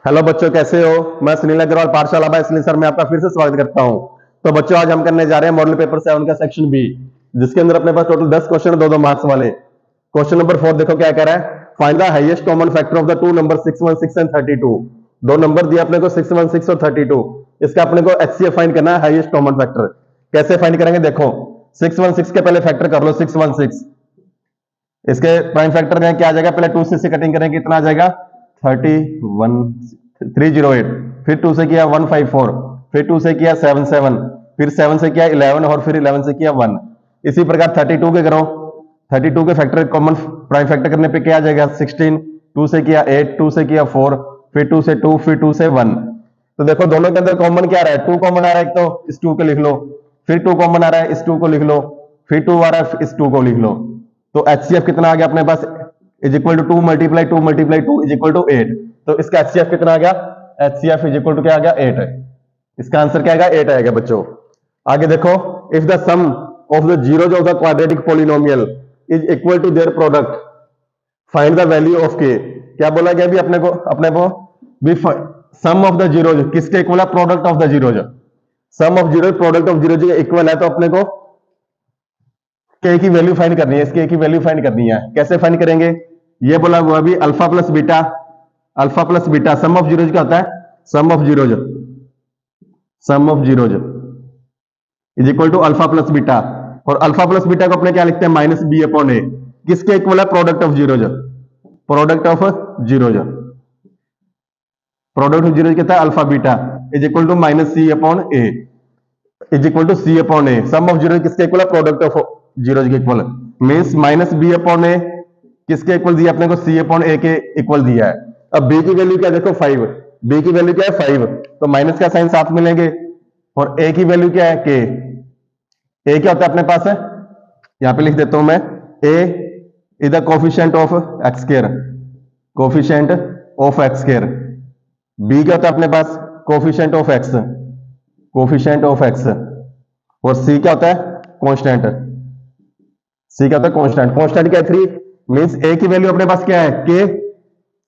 Hello बच्चों, कैसे हो? मैं सुनील अग्रवाल, पाठशाला बाय सुनील सर में आपका फिर से स्वागत करता हूं। तो बच्चों, आज हम करने जा रहे हैं मॉडल पेपर 7 का सेक्शन बी, जिसके अंदर अपने पास टोटल 10 क्वेश्चन, 2-2 मार्क्स वाले। क्वेश्चन नंबर 4 देखो क्या कह रहा है। Find the highest common factor of the two number 616 and 32। दो नंबर दिया अपने को 616 और 32। इसका अपने को एचसीएफ फाइंड करना है, हाईएस्ट कॉमन फैक्टर। कैसे फाइंड करेंगे? देखो, 616 के पहले फैक्टर कर लो, 616। इसके प्राइम फैक्टर में क्या आ जाएगा? पहले 2 से कटिंग करेंगे, कितना आ जाएगा? 308। फिर 2 से किया 154, फिर 2 से किया 77, फिर 7 से किया 11 और फिर 11 से किया 1। इसी प्रकार 32 के करो। 32 के फैक्टर कॉमन प्राइम फैक्टर करने पे क्या आ जाएगा? 16। 2 से किया 8, 2 से किया 4, फिर 2 से 2, फिर 2 से 1। तो देखो दोनों के अंदर कॉमन क्या आ रहा है? 2 कॉमन आ रहा है, एक तो इस 2 को लिख लो, फिर 2 कॉमन आ रहा है, इस 2 को लिख लो, फिर 2 आ रहा है, इस 2 को लिख लो। तो एचसीएफ कितना आ गया अपने पास? Is equal to 2 multiply 2 multiply 2 is equal to 8। तो इसका एचसीएफ कितना आ गया? एचसीएफ इज इक्वल टू क्या आ गया? 8 है। इसका आंसर क्या आएगा? 8 आएगा बच्चों। आगे देखो, if the sum of the zeros of the quadratic polynomial is equal to their product, find the value of K. क्या बोला गया भी अपने को भी सम ऑफ द जीरोज किसके इक्वल है? Product of the zeros. Sum of zeros product of zeros के इक्वल है, तो अपने को के की वैल्यू फाइंड करनी है। इसके की वैल्यू फाइंड करनी है। कैसे फाइंड करेंगे? ये बोला हुआ भी alpha plus beta, alpha plus beta. Sum of zeros क्या होता है? Sum of zeros, sum of zeros is equal to alpha plus beta. और अल्फा प्लस बीटा को अपने क्या लिखते हैं? Minus b upon a. किसके इक्वल है? Product of zeros, product of zeros. Product of zeros कहता है alpha beta is equal to minus c upon a, is equal to c upon A. Some of zeros किसके इक्वल है? Product of zeros के इक्वल। Means minus b upon a किसके इक्वल दिया अपने को? सी अपॉन ए के इक्वल दिया है। अब बी की वैल्यू क्या? देखो 5। बी की वैल्यू क्या है? 5। तो माइनस का साइन साथ मिलेंगे। और ए की वैल्यू क्या है? के। ए क्या होता है अपने पास है? यहां पे लिख देता हूं मैं, A is the coefficient of X square, coefficient of X square. B क्या होता है अपने पास? Coefficient of X, coefficient of X. और सी क्या होता है? कांस्टेंट। सी क्या होता है? कांस्टेंट। कांस्टेंट क्या है? 3। मींस ए की वैल्यू अपने पास क्या है? के।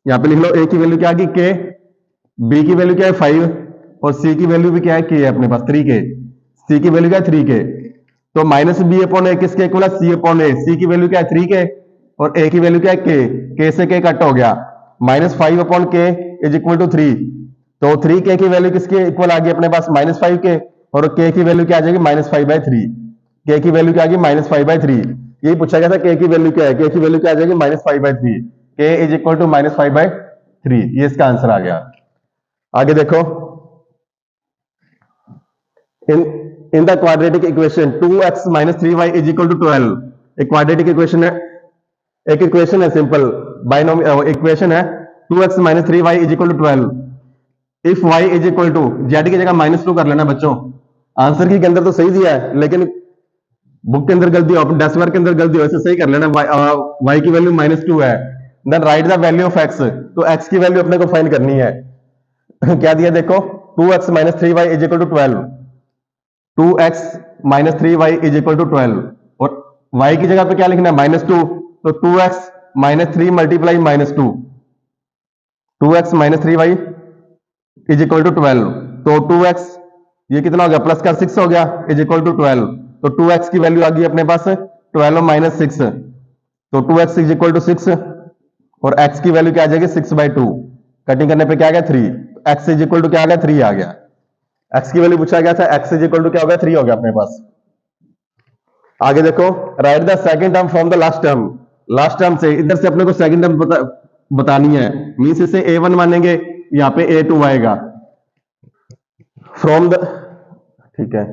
यहां पे लिख लो, ए की वैल्यू क्या आ गई? के। बी की वैल्यू क्या है? 5। और सी की वैल्यू भी क्या है? के है अपने पास, 3 के। सी की वैल्यू क्या है? 3 के। तो माइनस बी अपॉन ए किसके इक्वल है? सी अपॉन ए। सी की वैल्यू क्या है? 3 के। और ए की वैल्यू क्या है? के से के कट हो गया। माइनस 5 अपॉन के इज इक्वल टू 3। तो 3 के की वैल्यू किसके इक्वल आ गई अपने पास? माइनस 5 के। और के की वैल्यू क्या आ जाएगी? माइनस 5/3। के की वैल्यू क्या आ गई? माइनस 5/3। यही पूछा गया था, के की वैल्यू क्या है? के की वैल्यू क्या आ जाएगी? माइनस 5/3। के इज इक्वल टू माइनस 5/3। ये इसका आंसर आ गया। आगे देखो, in the quadratic equation 2x minus 3y is equal to 12। एक क्वाड्रेटिक इक्वेशन है, एक इक्वेशन है सिंपल बाइनोमियल इक्वेशन है। 2x minus 3y is equal to 12। If y is equal to, Z की जगह -2 कर लेना बच्चों। आंसर की के अंदर तो सही दिया है, लेकिन बुक के अंदर गलती हो, डेस्क वर्क के अंदर गलती हो, इसे सही कर लेना। y की वैल्यू -2 है। Then write the value of x। तो x की वैल्यू अपने को फाइंड करनी है। क्या दिया देखो, 2x minus 3y is equal to 12। 2x minus 3y is equal to 12। और y की जगह पे क्या लिखना है? -2। तो 2x minus 3 multiply -2, 2x minus 3y is equal to 12। तो 2x ये कितना हो गया? प्लस का 6 हो गया, इज इक्वल टू 12। तो 2x की वैल्यू आ गई अपने पास 12 माइनस 6। तो 2x इज इक्वल टू 6। और x की वैल्यू क्या आ जाएगी? 6/2। कटिंग करने पे क्या आ गया? 3। x इज इक्वल टू क्या आ गया? 3 आ गया। x की वैल्यू पूछा गया था, x इज इक्वल टू क्या हो गया? 3 हो गया अपने पास। आगे देखो, right the second term from the last term. Last term से इधर से अपने को सेकंड टर्म बतानी है। मींस इसे a1 मानेंगे, यहां पे a2 आएगा। फ्रॉम द, ठीक है,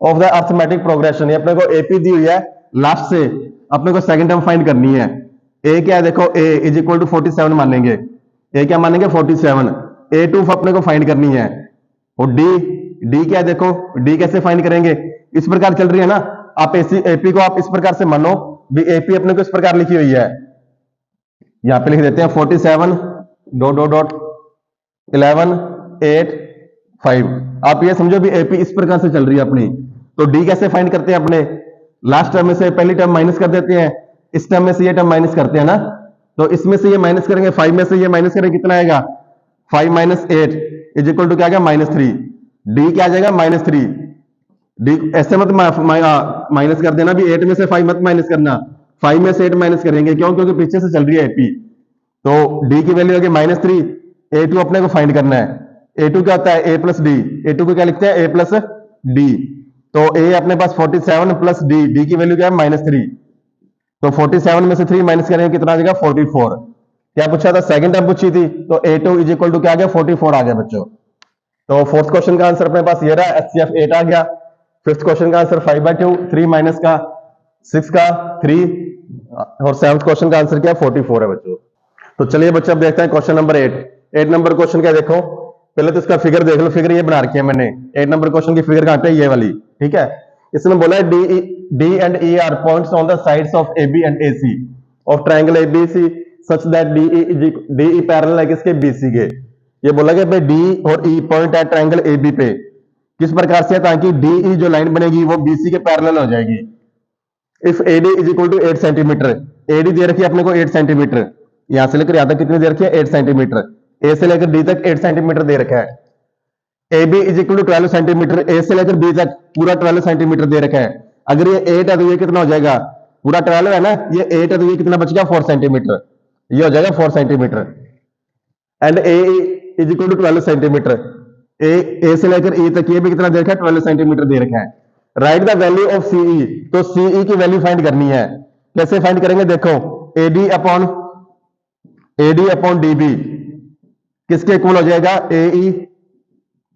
ऑफ द अर्थमेटिक प्रोग्रेशन। ये अपने को एपी दी हुई है, लास्ट से अपने को सेकंड टर्म फाइंड करनी है। ए क्या है देखो, a इज इक्वल टू 47 मानेंगे। ए क्या मानेंगे? 47। a2 अपने को फाइंड करनी है। और डी क्या है देखो, डी कैसे फाइंड करेंगे? इस प्रकार चल रही है ना, आप एपी को आप इस प्रकार से मानो भी, एपी अपने को इस प्रकार लिखी हुई है। यहां पे लिख देते हैं 47 डॉट डॉट डॉट 11 8 5। आप ये समझो भी एपी इस प्रकार से चल रही है अपनी। तो डी कैसे फाइंड करते हैं अपने? लास्ट टर्म में से पहली टर्म माइनस कर देते हैं, इस टर्म में से ये टर्म माइनस करते हैं ना। तो इसमें से ये माइनस करेंगे, 5 में से ये माइनस करेंगे, कितना आएगा? 5 माइनस 8 इज इक्वल टू क्या आ गया -3। डी क्या आ जाएगा -3। डी ऐसे मत माइनस कर देना भी, 8 में से 5 मत माइनस करना, 5 में से 8 माइनस करेंगे, क्यों? क्योंकि पीछे से चल रही है एपी। तो डी की वैल्यू होगी -3। A2 अपने को फाइंड करना है। A2 क्या होता है? A plus D. A2 को क्या लिखते हैं? A plus D. तो A अपने पास 47 प्लस डी, डी की वैल्यू क्या है? -3। तो 47 में से 3 माइनस करेंगे, कितना आ जाएगा? 44। क्या पूछा था? सेकंड टर्म पूछी थी, तो A2 इज इक्वल टू क्या आ गया? 44 आ गया बच्चों। तो फोर्थ क्वेश्चन का आंसर अपने पास ये रहा, HCF 8 आ गया। फिफ्थ क्वेश्चन का आंसर 5/2, 3 माइनस का 6 का 3, और सेवंथ क्वेश्चन का आंसर क्या? 44 है बच्चों। तो चलिए बच्चों अब देखते हैं क्वेश्चन नंबर 8 नंबर क्वेश्चन क्या, देखो पहले तो इसका फिगर देख लो। फिगर ये बना रखी है मैंने। 8 नंबर क्वेश्चन की फिगर कहां पे? ये वाली, ठीक है। इसमें बोला है D and E are points on the sides of A B and A C of triangle A B C such that D E parallel है किसके? बी सी के। ये बोला कि भाई डी और ई पॉइंट है ट्राइंगल ए बी पे, किस प्रकार से? ताकि डी ई जो लाइन बनेगी वो बी सी के पैरेलल हो जाएगी। If AD is equal to 8 centimetre, AD दे रखी है अपने को 8 सेंटीमीटर, यहां से लेकर यहां तक कितनी दे रखी है? 8 सेंटीमीटर। ए से लेकर डी तक 8 सेंटीमीटर दे रखा है। A B is equal to 12 centimetre, A से लेकर बी तक पूरा 12 सेंटीमीटर दे रखा है। अगर ये 8 है तो ये कितना हो जाएगा? पूरा 12 है ना, ये 8 है तो ये कितना बच गया? 4 सेंटीमीटर, ये हो जाएगा 4 centimetre. And A is equal to 12 centimetre, A से लेकर ई तक ये भी कितना दे रखा है? 12 सेंटीमीटर दे रखा है। Write the value of C E, तो सीई की वैल्यू फाइंड करनी है। कैसे फाइंड करेंगे? देखो एडी अपॉन डीबी किसके इक्वल हो जाएगा? एई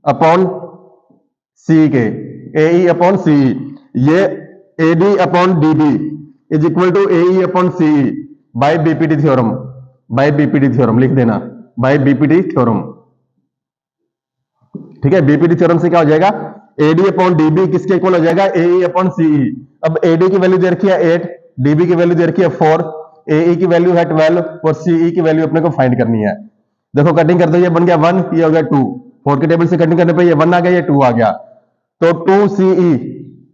अपॉन सी के, एई अपॉन सीई। ये A D upon D B is equal to A E upon C E by BPT theorem, by BPT theorem लिख देना, बाय बीपीटी थ्योरम, ठीक है। बीपीटी थ्योरम से क्या हो जाएगा? एडी अपॉन डीबी किसके इक्वल हो जाएगा? A E upon CE. अब एडी की वैल्यू दे रखी है 8, डीबी की वैल्यू दे रखी है 4, एई की वैल्यू है 12 और सीई की वैल्यू अपने को फाइंड करनी है। देखो कटिंग करते ये बन गया 1, ये हो गया 2, 4 के टेबल से कटिंग करने पे ये 1 आ गया, ये 2 आ गया। तो 2 सीई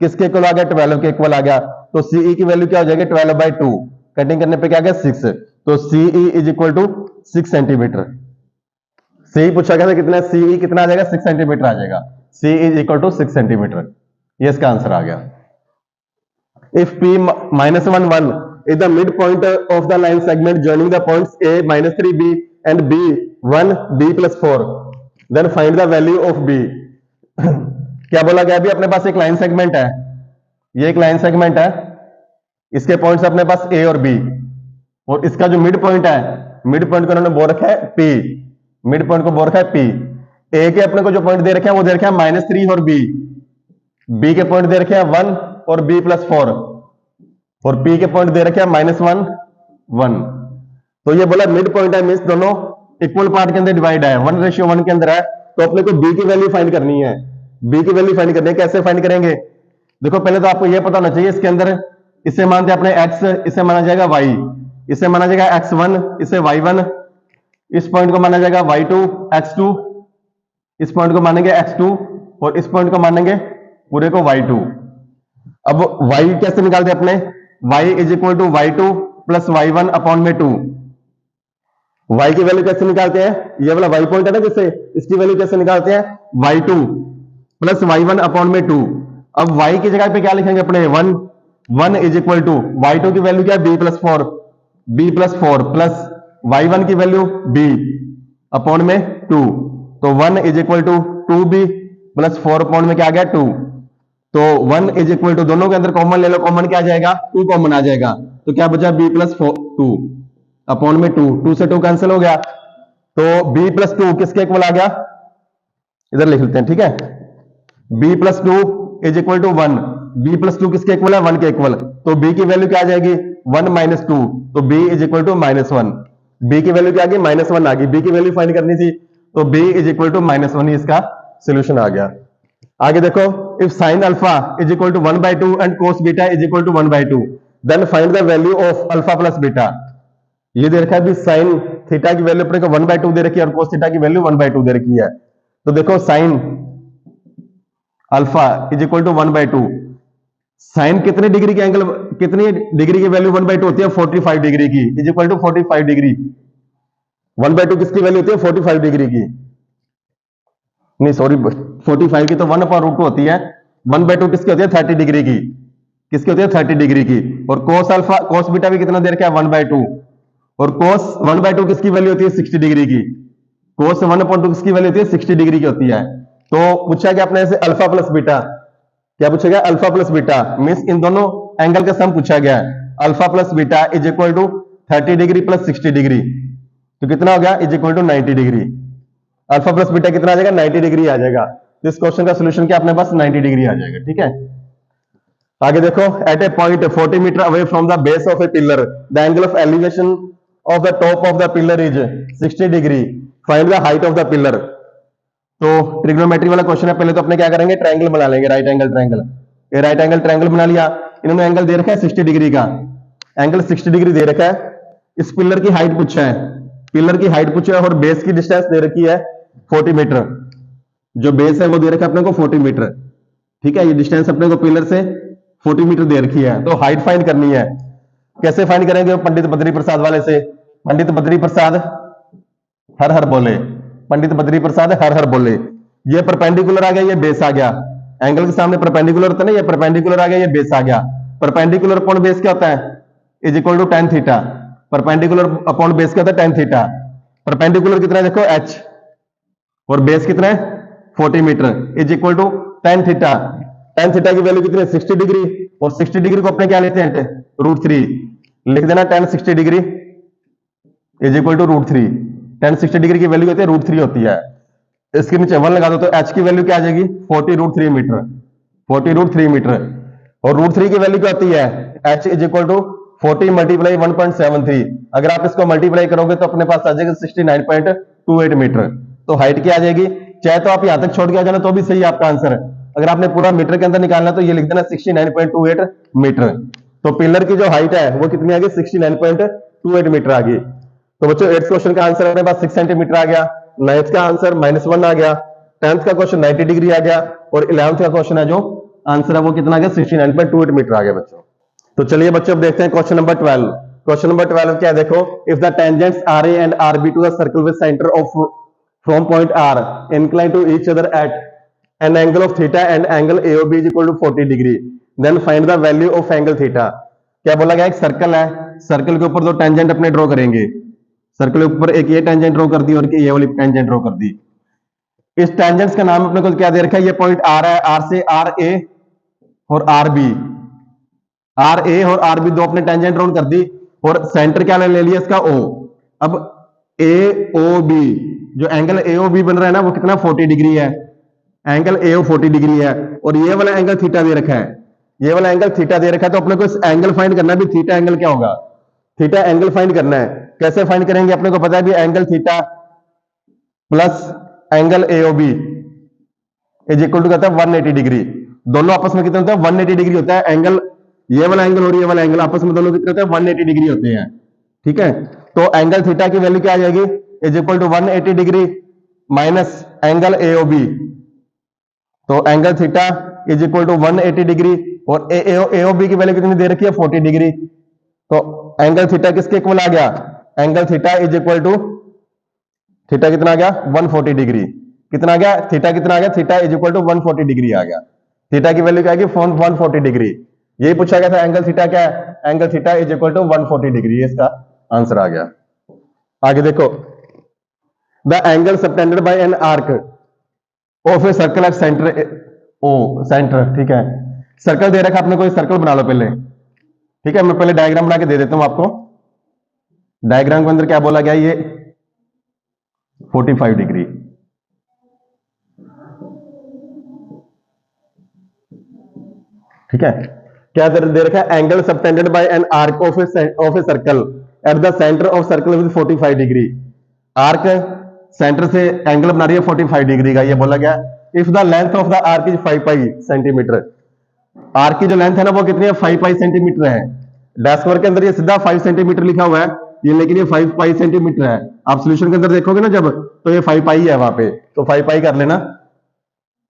किसके इक्वल आ गया? 12 के इक्वल आ गया। तो सीई की वैल्यू क्या हो जाएगी? 12/2। कटिंग करने पे क्या आ गया? 6। तो CE is equal to 6 centimetre. C पूछा गया था कितना? सीई कितना आ जाएगा? 6 सेंटीमीटर आ जाएगा। सी इज इक्वल टू 6 सेंटीमीटर, ये इसका आंसर आ गया। If p -1 1 is the midpoint of the line segment joining the points a -3b and b 1 b plus 4, then find the value of b। क्या बोला गया? अभी अपने पास एक लाइन सेगमेंट है, ये एक लाइन सेगमेंट है, इसके पॉइंट्स अपने पास a और b, और इसका जो मिड पॉइंट है, मिड पॉइंट को उन्होंने बोल रखा है p, मिड पॉइंट को बोल रखा है p। a के अपने को जो पॉइंट दे रखे हैं वो दे रखे हैं -3 और b के पॉइंट दे रखे हैं 1 और b plus 4, और p के पॉइंट दे रखे हैं -1 1। तो ये बोला मिड पॉइंट है, मींस दोनों इक्वल पार्ट के अंदर डिवाइड है, 1:1 के अंदर है। तो अपने को b की वैल्यू फाइंड करनी है, b की वैल्यू फाइंड करनी है। कैसे फाइंड करेंगे? देखो पहले तो आपको ये पता होना चाहिए इसके अंदर, इसे मानते हैं अपने x, इसे माना जाएगा y, इसे माना जाएगा x1, इसे y1, इस पॉइंट को माना जाएगा y2 x2, इस पॉइंट को मानेंगे x2 और इस पॉइंट को मानेंगे पूरे को y2। अब y कैसे निकालते हैं अपने? y is equal to y2 plus y1 upon में 2। y की वैल्यू कैसे निकालते हैं? ये वाला y पॉइंट है ना, जिससे इसकी वैल्यू कैसे निकालते हैं? y2 प्लस y1 अपॉन में 2। अब y की जगह पे क्या लिखेंगे अपने? 1 इज इक्वल टू y2 की वैल्यू क्या है? b प्लस 4 प्लस y1 की वैल्यू b अपॉन में 2। तो 1 is equal to 2b plus 4 upon में क्या आ गया? 2। तो 1 इज इक्वल टू, दोनों के अंदर कॉमन ले लो, कॉमन क्या आ जाएगा? 2 कॉमन आ जाएगा। तो क्या बचा? b प्लस 2 अपॉन में 2 से 2 कैंसिल हो गया। तो b प्लस 2 किसके इक्वल आ गया? इधर लिख लेते हैं, ठीक है। b plus 2 is equal to 1, b plus 2 किसके इक्वल है? 1 के इक्वल। तो b की वैल्यू क्या आ जाएगी? 1 - 2, तो b is equal to -1। b की वैल्यू क्या आ गई? -1 आ गई। b की वैल्यू फाइंड करनी थी, तो b इज इक्वल टू -1 ही इसका सोल्यूशन आ गया। आगे देखो, if sine alpha is equal to 1/2 and cos beta is equal to 1/2, then find the value of alpha plus beta. ये दे रखा है भी साइन थीटा की वैल्यू अपने को 1/2 दे रखी है और कोस थीटा की वैल्यू 1/2 दे रखी है। तो देखो sine alpha is equal to 1/2, sine कितने डिग्री के एंगल, कितनी डिग्री की वैल्यू 1/2 होती है? 45 डिग्री की, इज इक्वल टू 45 डिग्री। 1/2 किसकी वैल्यू होती है 45 डिग्री की, नहीं सॉरी 45 की तो 1/√2 होती है, 1/2 किसकी होती है 30 डिग्री की, किसकी होती है 30 डिग्री की। और कोस अल्फा कोस बीटा भी कितना दे रखा है 1/2, और कोस 1/2 किसकी वैल्यू होती है 60 डिग्री की, कोस 1/2 किसकी वैल्यू होती है 60 डिग्री की होती है। तो पूछा गया अपने से अल्फा प्लस बीटा, क्या पूछा गया अल्फा प्लस बीटा, मीन्स इन दोनों एंगल का सम पूछा गया है, alpha plus beta is equal to 30 degree plus 60 degree, तो कितना हो गया is equal to 90 degree. Alpha plus beta कितना आ जाएगा 90 डिग्री आ जाएगा। तो इस क्वेश्चन का सोल्यूशन क्या अपने पास 90 डिग्री आ जाएगा। ठीक है, आगे देखो, at a point 40 metre away from the base of a pillar the angle of elevation of the top of the pillar is 60 degree, find the height of the pillar. तो trigonometry वाला question है, पहले तो अपने क्या करेंगे triangle बना लेंगे, राइट एंगल ट्रायंगल। ये राइट एंगल ट्रायंगल बना लिया, इन्होंने एंगल दे रखा है 60 डिग्री का, एंगल 60 डिग्री दे रखा है। इस पिलर की हाइट पूछा है, पिलर की हाइट पूछा है, और बेस की डिस्टेंस दे रखी है 40 मीटर, जो बेस है वो दे रखा है अपने को 40 मीटर। ठीक है, ये डिस्टेंस अपने को पिलर से 40 मीटर दे रखी है। तो हाइट फाइंड करनी है, कैसे फाइंड करेंगे पंडित बद्री प्रसाद वाले से। पंडित बद्री प्रसाद हर हर बोले, पंडित बद्री प्रसाद हर हर बोले। ये परपेंडिकुलर आ गया, ये बेस आ गया, एंगल के सामने परपेंडिकुलर होता है ना, ये परपेंडिकुलर आ गया, ये बेस आ गया। परपेंडिकुलर अपॉन बेस क्या होता है is equal to tan theta, perpendicular upon base क्या होता है tan थीटा। परपेंडिकुलर कितना है देखो h, और बेस कितना है 40 metre is equal to tan theta. tan theta की वैल्यू कितनी है 60 डिग्री, और 60 डिग्री को अपने क्या लेते हैं √3, लिख देना tan 60 degree is equal to √3। tan 60 degree की वैल्यू होती है √3 होती है। इसके नीचे 1 लगा दो तो h की वैल्यू क्या आ जाएगी 40√3 मीटर, 40√3 मीटर। और √3 की वैल्यू क्या होती है h is equal to 40 multiply 1.73। अगर आप इसको मल्टीप्लाई करोगे तो अपने पास आ जाएगा 69.28 मीटर। तो हाइट क्या आ जाएगी, चाहे तो आप यहां तक छोड़ के आ जाना तो भी सही है आपका आंसर। अगर आपने पूरा मीटर के अंदर निकालना तो ये लिख देना 69.28 मीटर। तो पिलर की जो हाइट है वो कितनी आ गई 69.28 मीटर आ गई। तो बच्चों 8th क्वेश्चन का आंसर अपने पास 6 सेंटीमीटर आ गया, 9th का आंसर -1 आ गया, 10th का क्वेश्चन 90 डिग्री आ गया, और 11th का क्वेश्चन है जो आंसर है वो कितना आ गया 69.28 मीटर आ गया बच्चों। तो चलिए बच्चों अब देखते हैं क्वेश्चन नंबर 12। क्वेश्चन नंबर 12 क्या है देखो, if the tangents R A and R B to the circle with centre of from point R incline to each other at an angle of theta and angle AOB is equal to 40 degree, then find the value of angle theta. क्या बोला गया, एक circle है, circle के ऊपर दो tangent अपने draw करेंगे, सर्कल के ऊपर एक ये टेंजेंट ड्रॉ कर दी और ये वाली टेंजेंट ड्रॉ कर दी। इस टेंजेंट्स का नाम अपने को क्या दे रखा है, ये पॉइंट आर है, आर से आर ए और आर बी, आर ए और आर बी दो अपने टेंजेंट ड्रॉ कर दी, और सेंटर क्या ले लिया इसका ओ। अब ए ओ बी, जो एंगल ए ओ बी बन रहा है ना वो कितना 40 डिग्री है, एंगल ए ओ 40 डिग्री है, और ये वाला एंगल थीटा दे रखा है, ये वाला एंगल थीटा दे रखा है। तो अपने को इस एंगल फाइंड करना है भी, थीटा एंगल क्या होगा, थीटा एंगल फाइंड करना है। कैसे फाइंड करेंगे, अपने को पता है भी angle theta plus angle AOB is equal to कहता है 180 डिग्री। दोनों आपस में कितना होता है 180 डिग्री होता है। एंगल ये वाला एंगल और ये वाला एंगल आपस में दोनों कितने होते हैं 180 डिग्री होते हैं। ठीक है, तो एंगल थीटा की वैल्यू क्या आ जाएगी is equal to 180 degree minus angle AOB. तो angle theta is equal to 180 degree, और एओबी की वैल्यू कितनी दे रखी है 40 डिग्री। तो एंगल थीटा किसके इक्वल आ गया, angle theta is equal to, theta कितना आ गया 140 डिग्री, कितना आ गया थीटा कितना आ गया, theta is equal to 140 degree आ गया। थीटा की वैल्यू क्या आएगी 140 डिग्री। यही पूछा गया था एंगल थीटा क्या है, angle theta is equal to 140 degree, ये इसका आंसर आ गया। आगे देखो, the angle subtended by an arc of a circle at centre O centre. ठीक है, सर्कल दे रखा अपने को, सर्कल बना लो पहले। ठीक है, मैं पहले डायग्राम बना के दे देता हूं आपको। डायग्राम के अंदर क्या बोला गया, ये 45 डिग्री, ठीक है। क्या दे रखा है, angle subtended by an arc of a circle at the centre of circle with 45 degree. Arc centre से एंगल बना रही है 45 डिग्री का, ये बोला गया। If the length of the arc is 5 pi centimetre, arc की जो लेंथ है ना वो कितनी है 5 पाई सेंटीमीटर है। डैश वर्क के अंदर ये सीधा 5 सेंटीमीटर लिखा हुआ है, ये लेकिन ये 5 पाई सेंटीमीटर है। आप सोल्यूशन के अंदर देखोगे ना जब, तो ये 5 पाई है वहां पे, तो 5 पाई कर लेना।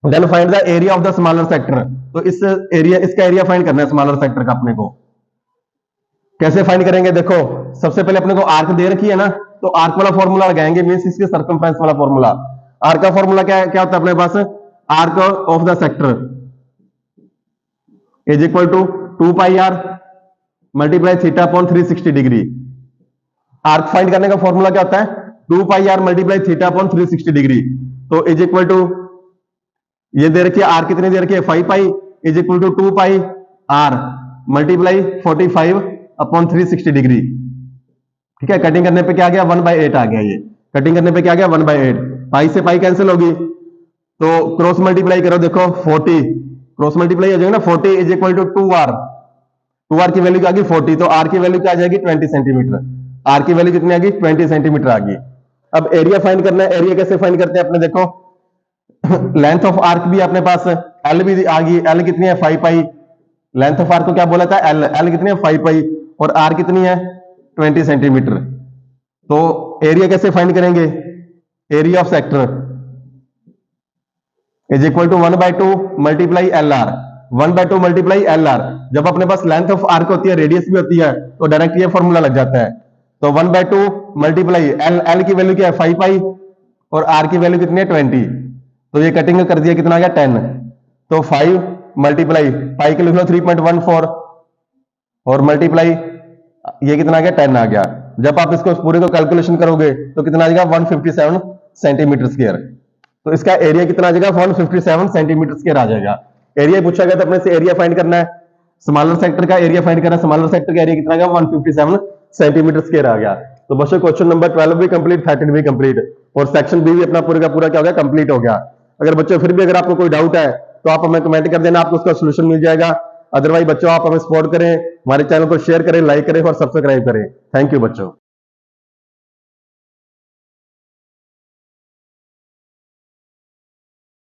Then find the area of the smaller sector, तो इस एरिया, इसका एरिया फाइंड करना है स्मॉलर सेक्टर का। अपने को कैसे फाइंड करेंगे, देखो सबसे पहले अपने को आर्क दे रखी है ना, तो आर्क वाला फॉर्मूला लगाएंगे, मींस इसके सर्कमफ्रेंस वाला फॉर्मूला। आर्क का फॉर्मूला क्या क्या होता है अपने पास, arc of the sector is equal to 2 pi r multiply theta upon 360 degree. Arc find करने का फॉर्मूला क्या होता है, 2 pi r multiply theta upon 360 degree. तो इज इक्वल टू, ये दे रखी है आर कितनी दे रखी है 5 pi, is equal to 2 pi r multiply 45 upon 360 degree. ठीक है, कटिंग करने पे क्या आ गया 1/8 आ गया, ये कटिंग करने पे क्या आ गया 1/8। पाई से पाई कैंसिल होगी, तो क्रॉस मल्टीप्लाई करो, देखो 40 क्रॉस मल्टीप्लाई हो जाएगा ना, 40 is equal to 2r, 2r की वैल्यू क्या आ गई 40, तो r की वैल्यू क्या आ जाएगी 20 सेंटीमीटर। r की वैल्यू कितनी आ गई 20 सेंटीमीटर आ गई। अब एरिया फाइंड करना है, एरिया कैसे फाइंड करते हैं अपने, देखो लेंथ ऑफ आर्क भी अपने पास l भी आ गई, l कितनी है 5 पाई, लेंथ ऑफ आर्क को क्या बोला था l कितनी है 5 पाई, और r कितनी है 20 सेंटीमीटर। तो एरिया कैसे फाइंड करेंगे, area of sector is equal to 1/2 multiply LR, 1/2 multiply LR। जब अपने पास लेंथ ऑफ आर्क होती है, रेडियस भी होती है, तो डायरेक्ट ये फॉर्मूला लग जाता है। तो 1/2 मल्टीप्लाई L की वैल्यू क्या है 5 पाई, और R की वैल्यू कितनी है 20, तो ये कटिंग कर दिया, कितना आ गया 10। तो 5 मल्टीप्लाई पाई के लिख लो 3.14, और मल्टीप्लाई ये कितना आ गया 10 आ गया। जब आप इसको पूरे को कैलकुलेशन करोगे तो कितना आ जाएगा 157 सेंटीमीटर स्क्वायर। तो इसका एरिया कितना आ जाएगा 157 सेंटीमीटर स्क्वायर आ जाएगा। एरिया पूछा गया था अपने से, एरिया फाइंड करना है, स्मॉलर सेक्टर का एरिया फाइंड करना है, स्मॉलर सेक्टर का एरिया कितना आ गया 157 सेंटीमीटर स्क्वायर आ गया। तो बच्चों क्वेश्चन नंबर 12 भी कंप्लीट, 13 भी कंप्लीट, और सेक्शन बी भी अपना पूरा का पूरा क्या हो गया कंप्लीट हो गया। अगर बच्चों फिर भी अगर आपको कोई डाउट है तो आप हमें कमेंट कर देना, आपको उसका सोल्यूशन मिल जाएगा। अदरवाइज बच्चों आप हमें सपोर्ट करें, हमारे चैनल को शेयर करें, लाइक करें और सब्सक्राइब करें। थैंक यू बच्चों।